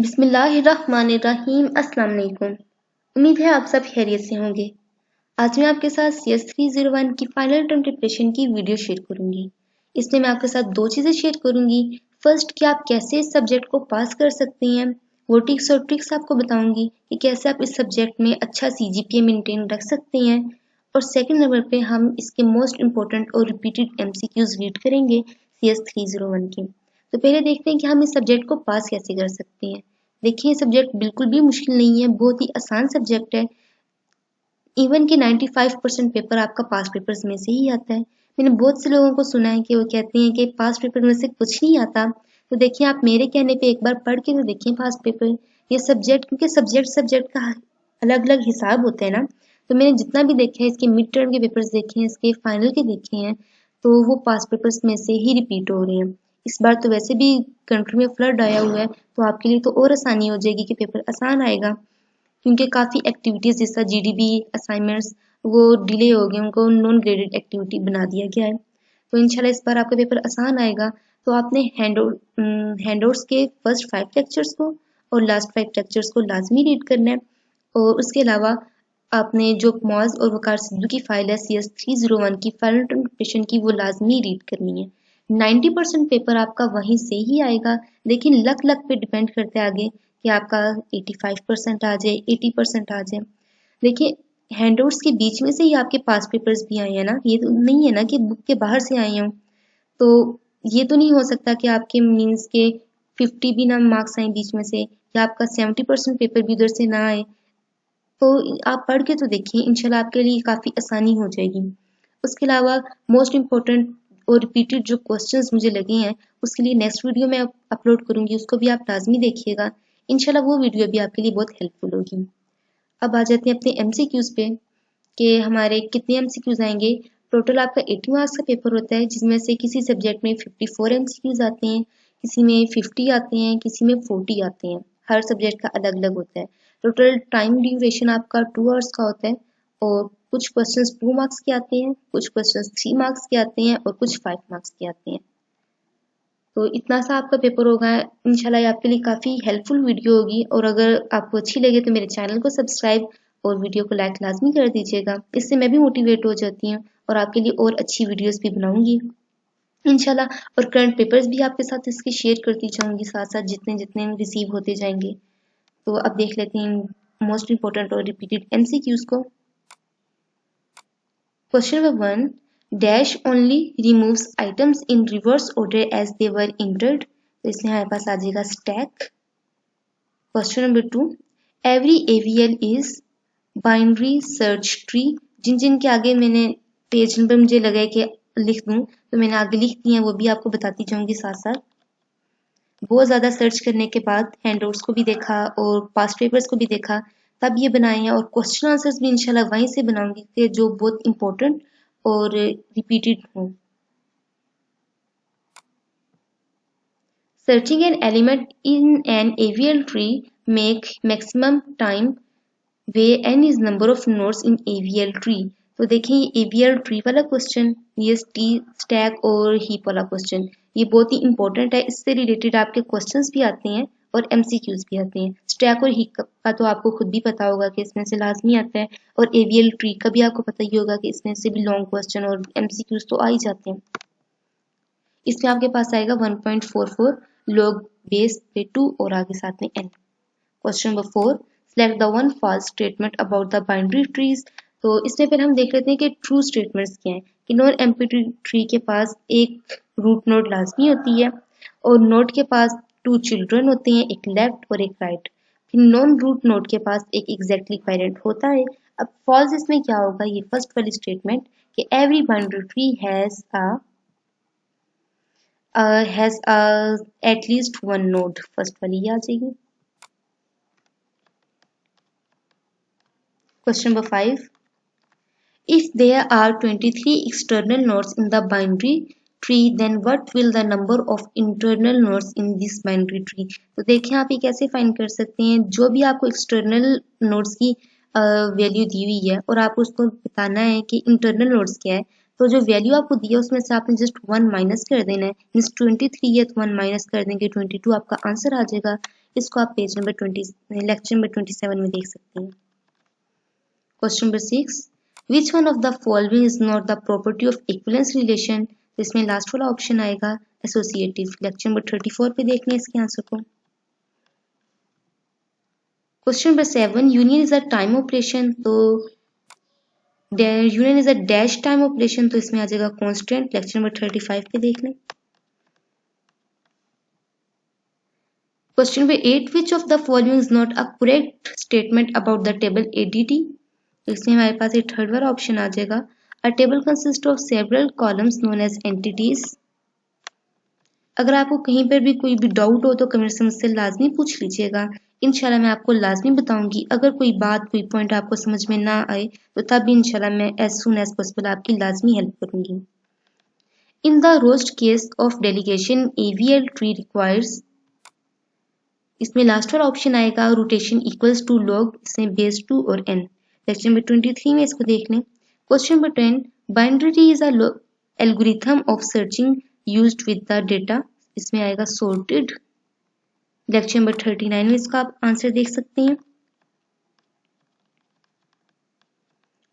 बिस्मिल्लाहिर्रहमानिर्रहीम। अस्सलाम वालेकुम। उम्मीद है आप सब खैरियत से होंगे। आज मैं आपके साथ CS 301 की फाइनल टर्म प्रिपरेशन की वीडियो शेयर करूंगी। इसमें मैं आपके साथ दो चीज़ें शेयर करूंगी। फर्स्ट कि आप कैसे इस सब्जेक्ट को पास कर सकते हैं, वो टिप्स और ट्रिक्स आपको बताऊंगी कि कैसे आप इस सब्जेक्ट में अच्छा CGPA मेंटेन रख सकते हैं। और सेकंड नंबर पे हम इसके मोस्ट इंपॉर्टेंट और रिपीटेड MCQs रीड करेंगे CS 301 के। तो पहले देखते हैं कि हम इस सब्जेक्ट को पास कैसे कर सकते हैं। देखिए, सब्जेक्ट बिल्कुल भी मुश्किल नहीं है, बहुत ही आसान सब्जेक्ट है। इवन कि 95% पेपर आपका पास पेपर्स में से ही आता है। मैंने बहुत से लोगों को सुना है कि वो कहते हैं कि पास पेपर में से कुछ नहीं आता। तो देखिए, आप मेरे कहने पे एक बार पढ़ के तो देखिए पास पेपर। ये सब्जेक्ट, क्योंकि सब्जेक्ट का अलग अलग हिसाब होता है ना। तो मैंने जितना भी देखा है, इसके मिड टर्म के पेपर्स देखे हैं, इसके फाइनल के देखे हैं, तो वो पास पेपर्स में से ही रिपीट हो रहे हैं। इस बार तो वैसे भी कंट्री में फ्लड आया हुआ है, तो आपके लिए तो और आसानी हो जाएगी कि पेपर आसान आएगा, क्योंकि काफ़ी एक्टिविटीज़ जैसा GDB असाइनमेंट्स वो डिले हो गए, उनको नॉन ग्रेडेड एक्टिविटी बना दिया गया है। तो इंशाल्लाह इस बार आपका पेपर आसान आएगा। तो आपने हैंडआउट्स के फर्स्ट 5 लेक्चर्स को और लास्ट 5 लेक्चर्स को लाजमी रीड करना है। और उसके अलावा आपने जो मौज और वकार सिद्धू की फाइल है CS 301 की फाइनल प्रेजेंटेशन की, वो लाजमी रीड करनी है। 90% पेपर आपका वहीं से ही आएगा, लेकिन लक पे डिपेंड करते हैं आगे कि आपका 85% आ जाए, 80% आ जाए। देखिए, हैंडआउट्स के बीच में से ही आपके पास पेपर्स भी आए हैं ना, ये तो नहीं है ना कि बुक के बाहर से आए हों। तो ये तो नहीं हो सकता कि आपके मीन्स के 50 भी ना मार्क्स आए बीच में से, या आपका 70% पेपर भी उधर से ना आए। तो आप पढ़ के तो देखिए, इंशाल्लाह आपके लिए काफ़ी आसानी हो जाएगी। उसके अलावा मोस्ट इम्पोर्टेंट और रिपीटेड जो क्वेश्चंस मुझे लगे हैं, उसके लिए नेक्स्ट वीडियो में अपलोड करूंगी, उसको भी आप लाजमी देखिएगा। इंशाल्लाह वो वीडियो भी आपके लिए बहुत हेल्पफुल होगी। अब आ जाते हैं अपने MCQs पे कि हमारे कितने MCQs आएंगे। टोटल आपका 80 मार्क्स का पेपर होता है, जिसमें से किसी सब्जेक्ट में 54 MCQs आते हैं, किसी में 50 आते हैं, किसी में 40 आते हैं। हर सब्जेक्ट का अलग अलग होता है। टोटल टाइम ड्यूरेशन आपका 2 आवर्स का होता है, और कुछ क्वेश्चंस 2 मार्क्स के आते हैं, कुछ क्वेश्चंस 3 मार्क्स के आते हैं, और कुछ 5 मार्क्स के आते हैं। तो इतना सा आपका पेपर होगा। इंशाल्लाह ये आपके लिए काफ़ी हेल्पफुल वीडियो होगी, और अगर आपको अच्छी लगे तो मेरे चैनल को सब्सक्राइब और वीडियो को लाइक लाजमी कर दीजिएगा। इससे मैं भी मोटिवेट हो जाती हूँ और आपके लिए और अच्छी वीडियोस भी बनाऊंगी इंशाल्लाह। और करंट पेपर्स भी आपके साथ इसके शेयर करती जाऊंगी साथ साथ, जितने जितने रिसीव होते जाएंगे। तो अब देख लेते हैं मोस्ट इंपॉर्टेंट और रिपीटेड MCQs को। Question number 1. Dash only removes items in reverse order as they were entered. तो इसमें हमारे पास आ जाएगा stack. Question number 2. Every AVL is binary search tree. जिन जिन के आगे मैंने पेज नंबर मुझे लगा है कि लिख दूं, तो मैंने आगे लिख दिए हैं, वो भी आपको बताती जाऊंगी साथ साथ। बहुत ज़्यादा सर्च करने के बाद हैंडआउट्स को भी देखा और पास्ट पेपर्स को भी देखा, तब ये बनाए हैं। और क्वेश्चन आंसर्स भी इंशाल्लाह वहीं से बनाऊंगी कि जो बहुत इंपॉर्टेंट और रिपीटेड हों। Searching an element in an AVL tree make maximum time where n is number of nodes in AVL tree. तो देखें, ये AVL ट्री वाला क्वेश्चन, ये स्टैक और हीप वाला क्वेश्चन, ये बहुत ही इंपॉर्टेंट है। इससे रिलेटेड आपके क्वेश्चंस भी आते हैं और MCQs भी आते हैं। स्टैक और हीप का तो आपको खुद भी पता होगा कि इसमें से लाजमी आता है, और AVL ट्री का भी आपको पता ही होगा कि इसमें से भी लॉन्ग क्वेश्चन और MCQs तो आ ही जाते हैं। इसमें आपके पास आएगा 1.44 log base पे 2 और आगे साथ में n। Question number 4. Select the one false statement about the binary trees. तो इसमें फिर हम देख लेते हैं कि ट्रू स्टेटमेंट्स क्या हैं। कि नॉन एम्प्टी ट्री के पास एक रूट नोड लाजमी होती है, और नोड के पास 2 चिल्ड्रन होते हैं, एक लेफ्ट और एक राइट। फिर नॉन रूट नोड के पास एक एग्जैक्टली पेरेंट होता है। अब फॉल्स इसमें क्या होगा, ये फर्स्ट वाली स्टेटमेंट कि every binary tree has at least one node, first वाली ये आ जाएगी। Question number 5. If there are 23 external nodes in the binary tree, then what will the number of internal nodes in this binary tree? तो देखें आप ये कैसे find कर सकते हैं। जो भी आपको एक्सटर्नल नोड्स की वैल्यू दी हुई है और आपको उसको बताना है कि इंटरनल नोड्स क्या है, तो जो वैल्यू आपको दी है उसमें से आपने जस्ट 1 माइनस कर देना है। मीन्स 23 है तो 1 माइनस कर देंगे 22 आपका आंसर आ जाएगा। इसको आप पेज नंबर 20 लेक्चर नंबर 27 में देख सकते हैं। Question number 6, which one of the following is not the property of equivalence relation. तो इसमें लास्ट वाला ऑप्शन आएगा एसोसिएटिव। लेक्चर नंबर 34 पे देख लें इसके आंसर को। Question number 7, union is a time operation. तो union is a dash time operation, तो इसमें आ जाएगा कांस्टेंट। लेक्चर नंबर 35 पे देख लें। Question number 8, which of the following is not a correct statement about the table ADT. तो इसमें हमारे पास एक थर्ड वाला ऑप्शन आ जाएगा, a table consist of several columns known as entities. अगर आपको कहीं पर भी कोई भी डाउट हो तो कमेंट से मुझसे लाजमी पूछ लीजिएगा, इंशाल्लाह मैं आपको लाजमी बताऊंगी। अगर कोई बात कोई पॉइंट आपको समझ में ना आए तो तब भी इंशाल्लाह मैं एज सुन एज पॉसिबल आपकी लाजमी हेल्प करूंगी। In the roast case of delegation AVL tree requires. इसमें लास्ट वाला ऑप्शन आएगा रोटेशन इक्वल्स टू लॉग, इसमें बेस 2 और n। लेक्चर नंबर 23 में इसको देख लें। Question number 10, binary tree is a algorithm of searching used with the data. इसमें आएगा सॉर्टेड। लेक्चर नंबर 39 में इसका आप आंसर देख सकते हैं।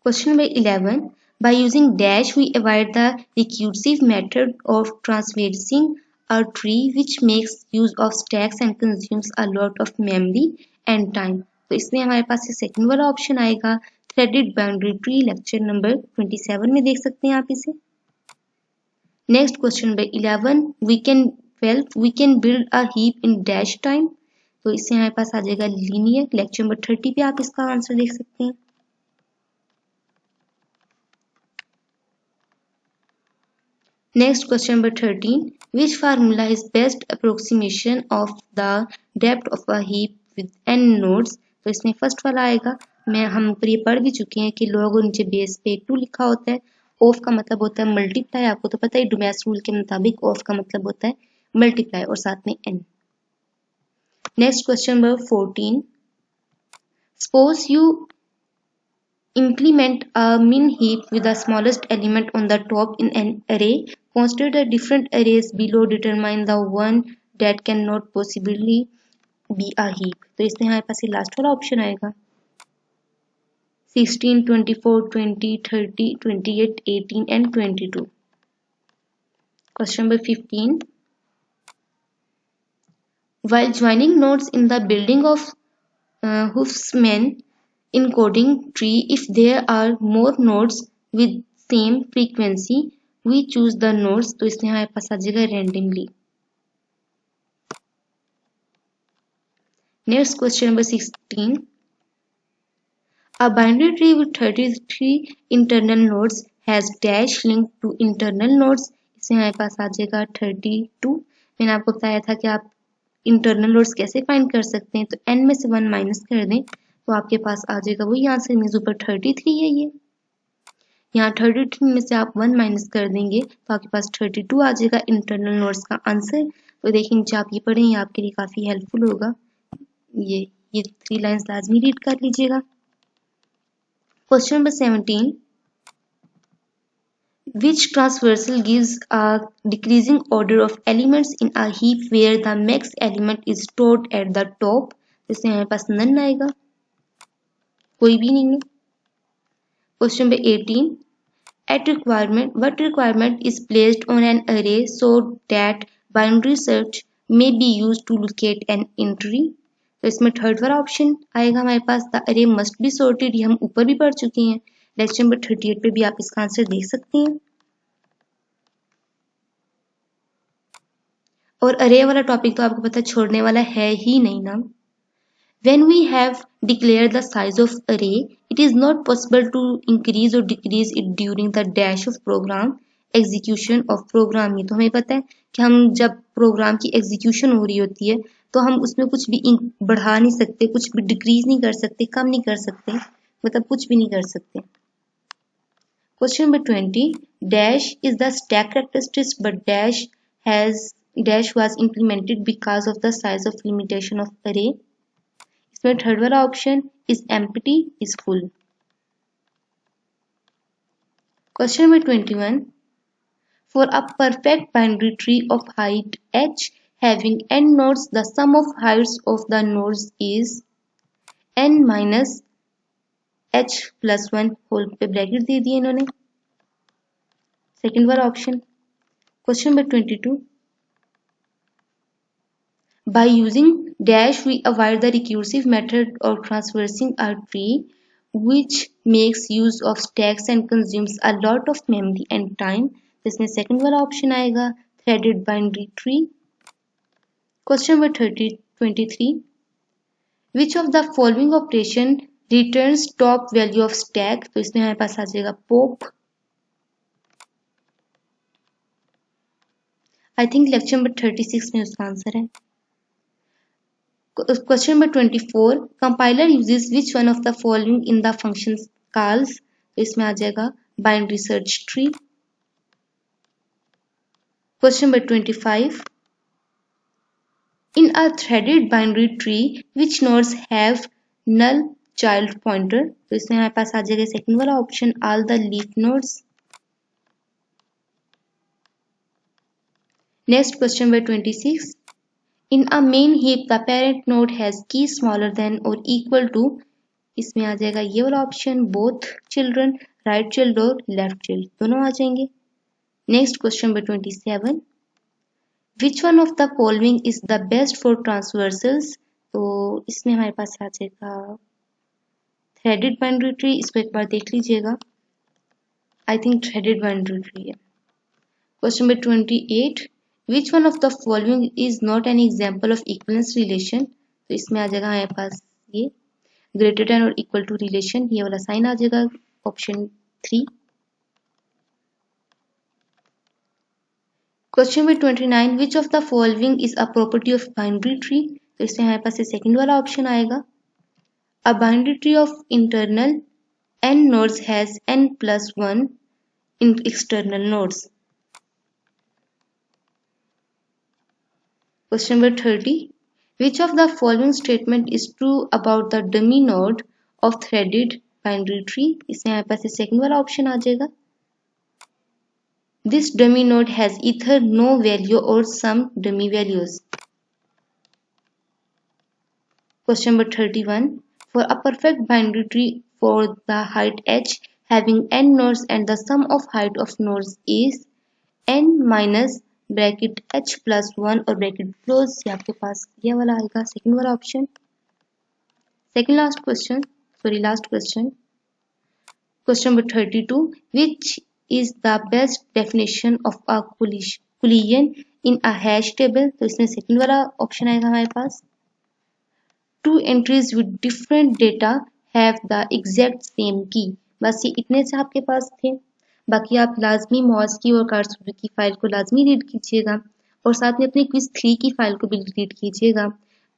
Question number 11, by using dash we avoid the recursive method of transversing a tree which makes use of stacks and consumes a lot of memory and time। तो इसमें हमारे पास ये सेकंड वाला ऑप्शन आएगा threaded boundary tree. Lecture number 27 में देख सकते हैं आप इसे। Next question number 11, we can build a heap in dash time। तो इससे हमारे पास आ जाएगा लीनियर। लेक्चर नंबर 30 पे आप इसका आंसर देख सकते हैं। Next question number 13, which formula is best approximation of the depth of a heap with n nodes। तो इसमें फर्स्ट वाला आएगा, हम ऊपर ये पढ़ भी चुके हैं कि log और नीचे बेस पे 2 लिखा होता है। ऑफ का मतलब होता है मल्टीप्लाई, आपको तो पता है डुमैस रूल के मुताबिक ऑफ का मतलब होता है मल्टीप्लाई और साथ में n। Next question number 14, suppose you implement a min heap with the smallest element on the top in an array. Consider the different arrays below. Determine the one that cannot possibly be a heap। तो इसमें हमारे पास ये last वाला option आएगा 16, 24, 20, 30, 28, 18 and 22। Question number 15, while joining nodes in the building of Hofmann encoding tree, if there are more nodes with same frequency we choose the nodes। तो इसमें हमारे पास आ जाएगा randomly। Next question number 16, a binary tree with 33 internal nodes has dash linked to internal nodes। इसमें हमारे पास आ जाएगा 32। मैंने आपको बताया था कि आप इंटरनल नोड्स कैसे फाइंड कर सकते हैं, तो n में से 1 माइनस कर दें तो आपके पास आ जाएगा वही आंसर। मीन्स ऊपर 33 है ये, यहाँ 33 में से आप 1 माइनस कर देंगे तो आपके पास 32 आ जाएगा इंटरनल नोड्स का आंसर। तो देखिए नीचे आप ये पढ़ें, ये आपके लिए काफी हेल्पफुल होगा। ये 3 लाइंस लाजमी रीड कर लीजिएगा। Question number 17, which transversal gives a decreasing order of elements in a heap where the max element is stored at the top। इसमें हमारे पास नन आएगा, कोई भी नहीं है। Question number 18, what requirement is placed on an array so that binary search may be used to locate an entry। तो इसमें third वाला ऑप्शन आएगा हमारे पास, the array must be sorted। ये हम ऊपर भी पढ़ चुके हैं। लेक्चर नंबर 38 पे भी आप इसका आंसर देख सकते हैं। और अरे वाला टॉपिक तो आपको पता छोड़ने वाला है ही नहीं ना। When we have declared the size of array, it is not possible to increase or decrease it during the dash of program execution of program। ये तो हमें पता है कि हम जब प्रोग्राम की एग्जीक्यूशन हो रही होती है तो हम उसमें कुछ भी बढ़ा नहीं सकते, कुछ भी डिक्रीज नहीं कर सकते, कम नहीं कर सकते, मतलब कुछ भी नहीं कर सकते। Question number 20, dash is the stack characteristics but dash was implemented because of the size of limitation of array। इसमें थर्ड वाला option is empty is full। Question number 21. For a perfect binary tree of height h having n nodes, the sum of heights of the nodes is n minus h plus 1 whole पे bracket दे दिए इन्होंने. Second वाला option. Question number 22. By using dash we avoid the recursive method of traversing a tree which makes use of stacks and consumes a lot of memory and time. इसमें second वाला option आएगा threaded binary tree. Question number 23. Which of the following operation returns top value of stack? तो इसमें हमारे पास आ जाएगा pop. I think lecture number 36 में उसका answer है. Question number 24. Compiler uses which one of the following in the functions calls? तो इसमें आ जाएगा binary search tree. Question number 25. In a threaded binary tree, which nodes have null child pointer? तो इसमें हमारे पास आ जाएगा सेकंड वाला option all the leaf nodes. Next question number 26. In a main heap, the parent node has key smaller than or equal to. इसमें आ जाएगा ये वाला option both children, right child और left child दोनों आ जाएंगे. Next question number 27. Which one of the following is the best for transversals? तो इसमें हमारे पास आ जाएगा threaded binary tree. इसको एक बार देख लीजिएगा. I think threaded binary tree है. Question number 28. Which one of the following is not an example of equivalence relation? तो इसमें आ जाएगा हमारे पास ये greater than or equal to relation. ये वाला साइन आ जाएगा option 3. Question number 29. Which of the following is a property of binary tree? तो इसमें हमारे पास सेकंड वाला ऑप्शन आएगा. A binary tree of internal n nodes has n plus 1 in external nodes. Question number 30. Which of the following statement is true about the dummy node of threaded binary tree? इसमें हमारे पास second वाला option आ जाएगा. This dummy node has either no value or some dummy values. Question number 31. For a perfect binary tree for the height h having n nodes and the sum of height of nodes is n minus bracket h plus 1 और bracket close. ये आपके पास ये वाला आएगा second वाला option. Second last question. Question number 32. Which is the best definition of a collision in a hash table? तो इसमें second वाला ऑप्शन आएगा हमारे पास. Two entries with different data have the exact same key. बस ये इतने से आपके पास थे. बाकी आप लाजमी मॉस की और कार्डस्टूडियो की फाइल को लाजमी रीड कीजिएगा और साथ में अपनी क्विज 3 की फाइल को भी रीड कीजिएगा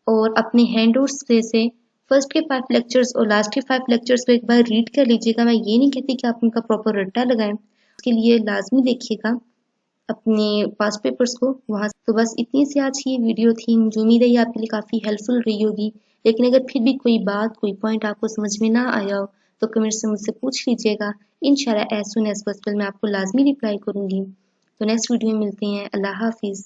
और अपने हैंडआउट्स से फर्स्ट के 5 लेक्चर्स और लास्ट के 5 लेक्चर्स को एक बार रीड कर लीजिएगा. मैं ये नहीं कहती कि आप उनका प्रॉपर रट्टा लगाएं, उसके लिए लाजमी देखिएगा अपने पास पेपर्स को वहाँ. तो बस इतनी सी आज की वीडियो थी. जो उम्मीद है ये आपके लिए काफ़ी हेल्पफुल रही होगी. लेकिन अगर फिर भी कोई बात कोई पॉइंट आपको समझ में ना आया हो तो कमेंट से मुझसे पूछ लीजिएगा. इंशाल्लाह एज सून एज पॉसिबल मैं आपको लाजमी रिप्लाई करूंगी. तो नेक्स्ट वीडियो में मिलते हैं. अल्लाह हाफिज़.